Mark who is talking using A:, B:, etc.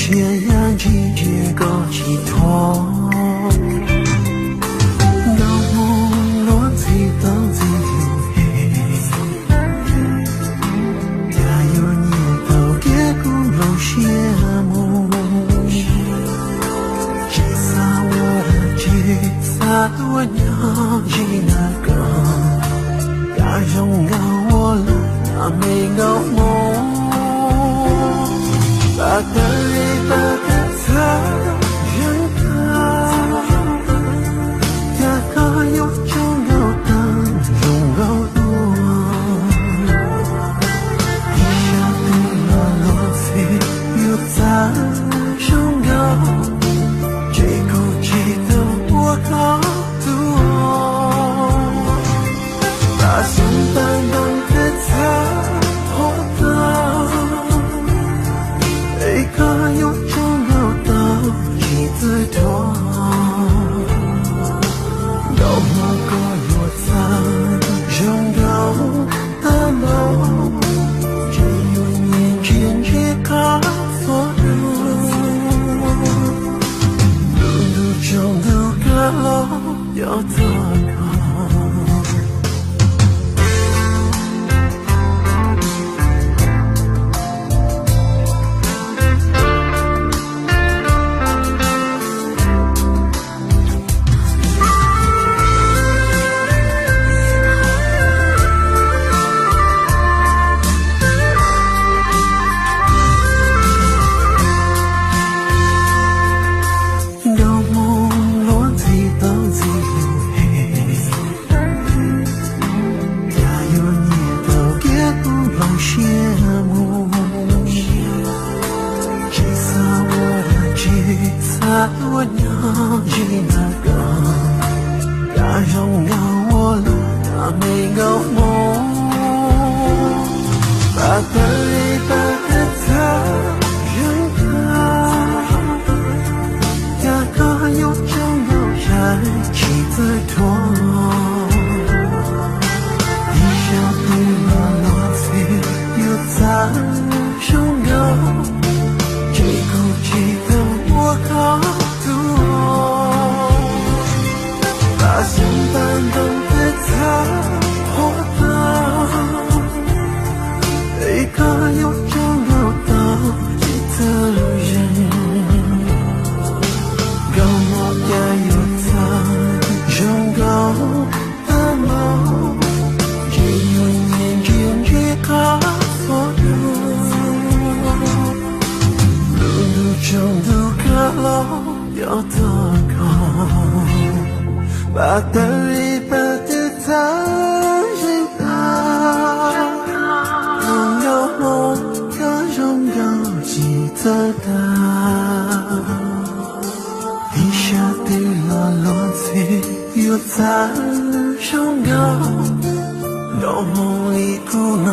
A: 些样季节个寄托。我娘记那个，家中高我了那没高梦，把的一把的他人看，家家有中有灯中有多，一下对了落飞又在中高，这口气的我靠。心淡淡的他活到，一个有中有到几次多，有某个有在中高的梦，只有年轻只靠所有，路中的个路有多高。我娘记那个，家中高我了那没高梦，把的一把的他人看，家家有中有在几次多，一下对了落飞又在中高，这口气的我靠。把心淡淡的他活到，一个有中有到几次人，高莫家有在中高的梦，只有年轻只靠所有，路中的个路有多高。把的一把的他人啊，拥有梦的拥有几次大，一下对了落飞又在中高，有梦里不能